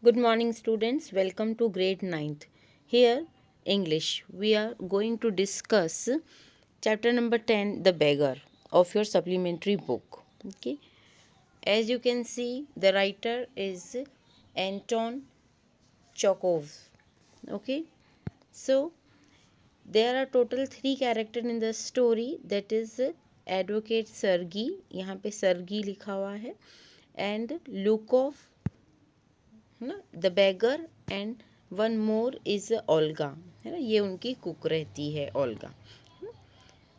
Good morning, students. Welcome to grade 9th. Here, English. We are going to discuss chapter number 10, The Beggar, of your supplementary book. Okay. As you can see, the writer is Anton Chekhov. Okay. So, there are total 3 characters in the story. That is Advocate Sergey. यहाँ पे Sergey लिखा हुआ है. And Lukov, है ना, the beggar, and one more is Olga, है ना, ये उनकी कुक रहती है Olga.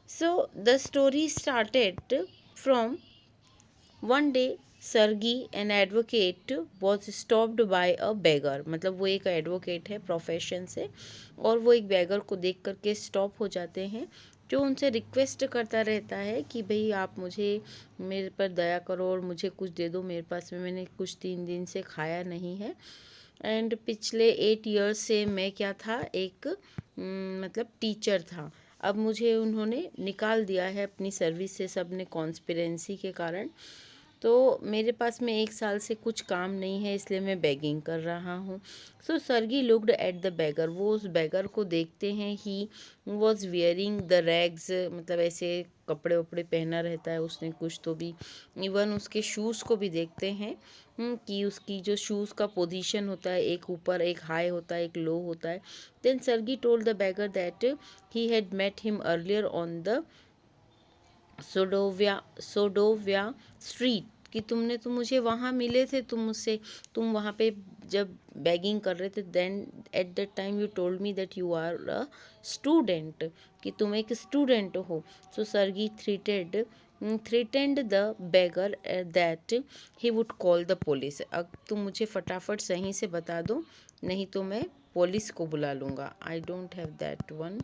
So the story started from one day. Sergei an advocate was stopped by a beggar, मतलब वो एक एडवोकेट है प्रोफेशन से, और वो एक बेगर को देख करके स्टॉप हो जाते हैं, जो उनसे रिक्वेस्ट करता रहता है कि भाई आप मुझे, मेरे पर दया करो और मुझे कुछ दे दो, मेरे पास में मैंने कुछ 3 दिन से खाया नहीं है. एंड पिछले 8 ईयर्स से मैं क्या था, एक मतलब टीचर था. अब मुझे उन्होंने निकाल दिया है अपनी सर्विस से, सब ने कॉन्स्पिरेंसी के कारण. तो मेरे पास में 1 साल से कुछ काम नहीं है, इसलिए मैं बेगिंग कर रहा हूँ. सो सर्गी लुक्ड एट द बेगर, वो उस बेगर को देखते हैं. He was wearing the rags, मतलब ऐसे कपड़े वपड़े पहना रहता है उसने कुछ तो भी. इवन उसके शूज़ को भी देखते हैं कि उसकी जो शूज़ का पोजीशन होता है, एक ऊपर एक हाई होता है, एक लो होता है. Then Sergei told the beggar that he had met him earlier on the Sadovaya street, कि तुमने तो मुझे वहाँ मिले थे, तुम वहाँ पे जब बैगिंग कर रहे थे. Then at that time you told me that you are a student, कि तुम एक स्टूडेंट हो. So Sergei threatened the beggar that he would call the police. अब तुम मुझे फटाफट सही से बता दो, नहीं तो मैं पुलिस को बुला लूँगा. I don't have that one.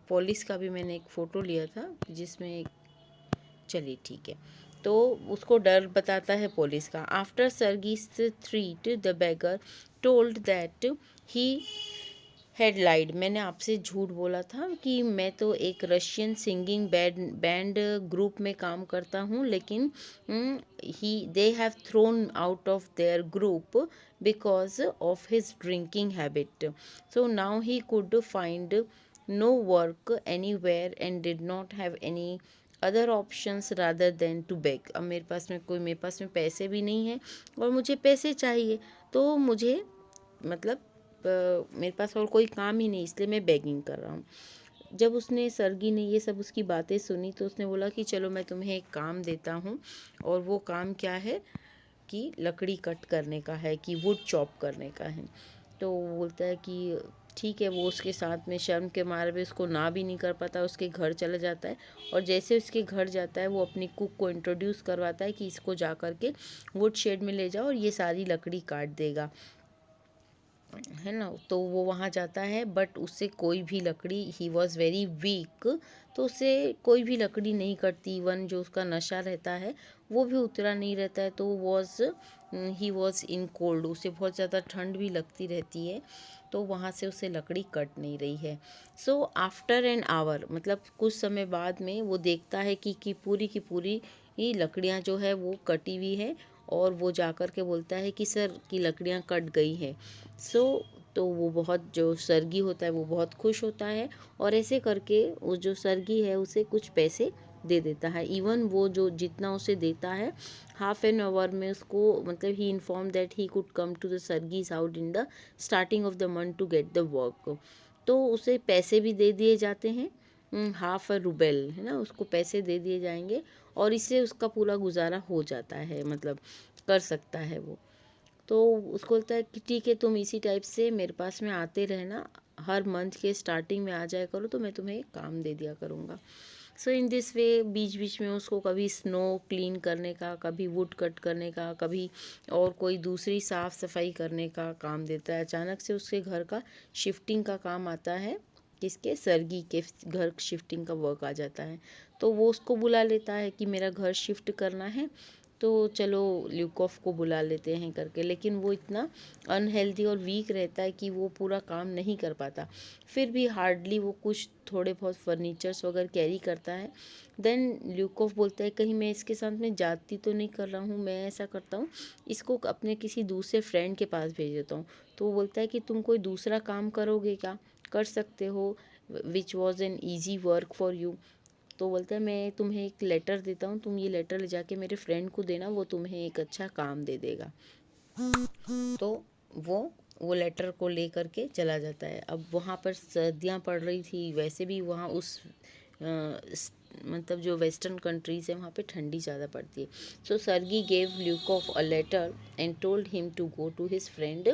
Police का भी मैंने एक फ़ोटो लिया था जिसमें एक, चलिए ठीक है. तो उसको डर बताता है पुलिस का. After Sergei's threat the beggar told that he had lied, मैंने आपसे झूठ बोला था कि मैं तो एक रशियन सिंगिंग बैंड ग्रुप में काम करता हूँ, लेकिन he they have thrown out of their group because of his drinking habit. So now he could find no work anywhere and did not have any other options rather than to beg. अब मेरे पास में पैसे भी नहीं है और मुझे पैसे चाहिए, तो मुझे मतलब मेरे पास और कोई काम ही नहीं, इसलिए मैं बेगिंग कर रहा हूँ. जब उसने सर्गी ने ये सब उसकी बातें सुनी, तो उसने बोला कि चलो मैं तुम्हें एक काम देता हूँ. और वो काम क्या है, कि लकड़ी कट करने का है, कि वुड चॉप करने का है. तो वो बोलता है कि ठीक है. वो उसके साथ में शर्म के मारे भी उसको ना भी नहीं कर पाता, उसके घर चला जाता है. और जैसे उसके घर जाता है, वो अपनी कुक को इंट्रोड्यूस करवाता है कि इसको जा कर के वुड शेड में ले जाओ और ये सारी लकड़ी काट देगा, है ना. तो वो वहाँ जाता है, बट उससे कोई भी लकड़ी, ही वॉज़ वेरी वीक, तो उससे कोई भी लकड़ी नहीं कटती. इवन जो उसका नशा रहता है वो भी उतरा नहीं रहता है. तो ही वॉज़ इन कोल्ड, उसे बहुत ज़्यादा ठंड भी लगती रहती है, तो वहाँ से उसे लकड़ी कट नहीं रही है. सो आफ्टर एन आवर, मतलब कुछ समय बाद में वो देखता है कि पूरी की पूरी ये लकड़ियाँ जो है वो कटी हुई है. और वो जा कर के बोलता है कि सर की लकड़ियाँ कट गई है. सो तो वो बहुत, जो सर्गी होता है वो बहुत खुश होता है, और ऐसे करके वो जो सर्गी है उसे कुछ पैसे दे देता है. इवन वो जो जितना उसे देता है, हाफ एन आवर में उसको, मतलब he inform that he could come to the Sergei's house in the starting of the month to get the work. तो उसे पैसे भी दे दिए जाते हैं, हाफ अ रूबेल, है ना, उसको पैसे दे दिए जाएंगे, और इससे उसका पूरा गुजारा हो जाता है, मतलब कर सकता है वो. तो उसको लगता है कि ठीक है, तुम इसी टाइप से मेरे पास में आते रहना, हर मंथ के स्टार्टिंग में आ जाया करो, तो मैं तुम्हें काम दे दिया करूँगा. सो इन दिस वे बीच बीच में उसको कभी स्नो क्लीन करने का, कभी वुड कट करने का, कभी और कोई दूसरी साफ़ सफाई करने का काम देता है. अचानक से उसके घर का शिफ्टिंग का काम आता है, किसके, सर्गी के घर शिफ्टिंग का वर्क आ जाता है. तो वो उसको बुला लेता है कि मेरा घर शिफ्ट करना है, तो चलो ल्यूकॉफ को बुला लेते हैं करके, लेकिन वो इतना अनहेल्दी और वीक रहता है कि वो पूरा काम नहीं कर पाता। फिर भी हार्डली वो कुछ थोड़े बहुत फर्नीचर्स वगैरह कैरी करता है। देन ल्यूकॉफ बोलता है कहीं मैं इसके साथ में जाती तो नहीं कर रहा हूँ, मैं ऐसा करता हूँ इसको अपने किसी दूसरे फ्रेंड के पास भेज देता हूँ। तो वो बोलता है कि तुम कोई दूसरा काम करोगे क्या, कर सकते हो, which was an easy work for you. तो बोलता है मैं तुम्हें एक लेटर देता हूँ, तुम ये लेटर ले जाके मेरे फ्रेंड को देना, वो तुम्हें एक अच्छा काम दे देगा। तो वो वो लेटर को ले करके चला जाता है। अब वहाँ पर सर्दियाँ पड़ रही थी, वैसे भी वहाँ उस मतलब जो वेस्टर्न कंट्रीज़ है वहाँ पे ठंडी ज़्यादा पड़ती है। So Sergei gave Lukov a letter and told him to go to his friend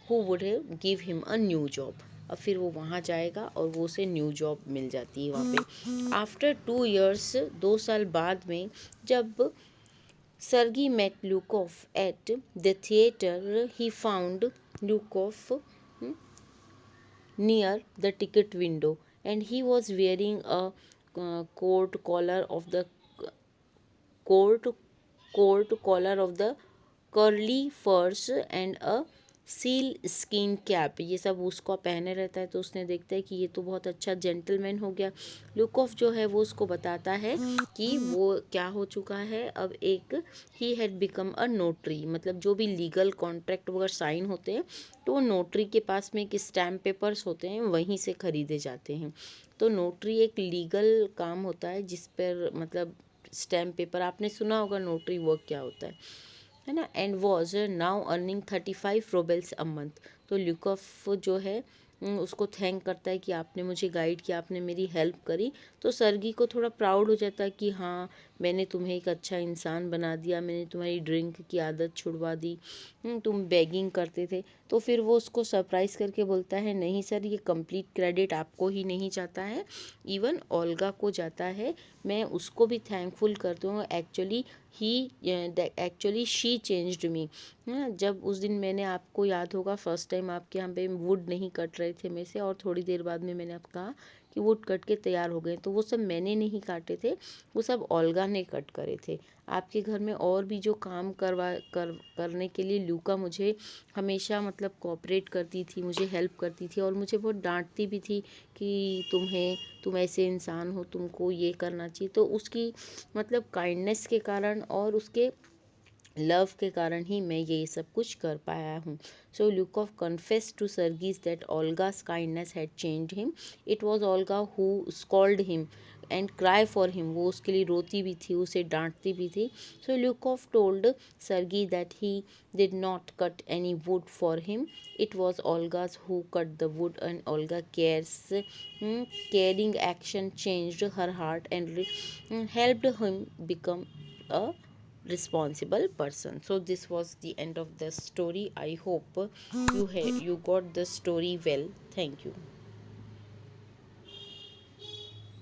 who would give him a new job. अब फिर वो वहाँ जाएगा और वो उसे न्यू जॉब मिल जाती है वहाँ पे। आफ्टर 2 years, 2 साल बाद में, जब Sergei met Lukov at the theater. He found Lukov near the ticket window, and he was wearing a coat collar of the coat coat collar of the curly furs and a seal skin cap, ये सब उसको पहने रहता है। तो उसने देखता है कि ये तो बहुत अच्छा जेंटलमैन हो गया। लुकोफ जो है वो उसको बताता है कि वो क्या हो चुका है, अब एक he had become a notary, मतलब जो भी लीगल कॉन्ट्रैक्ट वगैरह साइन होते हैं तो नोटरी के पास में एक स्टैम्प पेपर्स होते हैं, वहीं से खरीदे जाते हैं। तो नोटरी एक लीगल काम होता है जिस पर मतलब स्टैम्प पेपर, आपने सुना होगा नोटरी वर्क क्या होता है ना। And was now earning 35 roubles a month. तो ल्यूकॉफ जो है उसको थैंक करता है कि आपने मुझे गाइड किया, आपने मेरी हेल्प करी। तो सर्गी को थोड़ा प्राउड हो जाता है कि हाँ मैंने तुम्हें एक अच्छा इंसान बना दिया, मैंने तुम्हारी ड्रिंक की आदत छुड़वा दी, तुम बेगिंग करते थे। तो फिर वो उसको सरप्राइज़ करके बोलता है नहीं सर, ये कंप्लीट क्रेडिट आपको ही नहीं जाता है, इवन ओल्गा को जाता है। मैं उसको भी थैंकफुल करती हूँ। Actually she changed me. जब उस दिन मैंने, आपको याद होगा फर्स्ट टाइम आपके यहाँ पे वुड नहीं कट रहे थे मेरे से, और थोड़ी देर बाद में मैंने आपको कहा कि वुड कट के तैयार हो गए, तो वो सब मैंने नहीं काटे थे, वो सब ओल्गा ने कट करे थे। आपके घर में और भी जो काम करने के लिए लूका मुझे हमेशा मतलब कोऑपरेट करती थी, मुझे हेल्प करती थी और मुझे बहुत डांटती भी थी कि तुम ऐसे इंसान हो, तुमको ये करना चाहिए। तो उसकी मतलब काइंडनेस के कारण और उसके लव के कारण ही मैं ये सब कुछ कर पाया हूँ। So Lukov confess to Sergei's that ओल्गा's kindness had changed him. It was Olga who scold him and cry for him. वो उसके लिए रोती भी थी, उसे डांटती भी थी। So Lukov told Sergei that he did not cut any wood for him, it was ओल्गा's who cut the wood, and Olga caring action changed her heart and helped him become a responsible person. So this was the end of the story. I hope you got the story well. Thank you.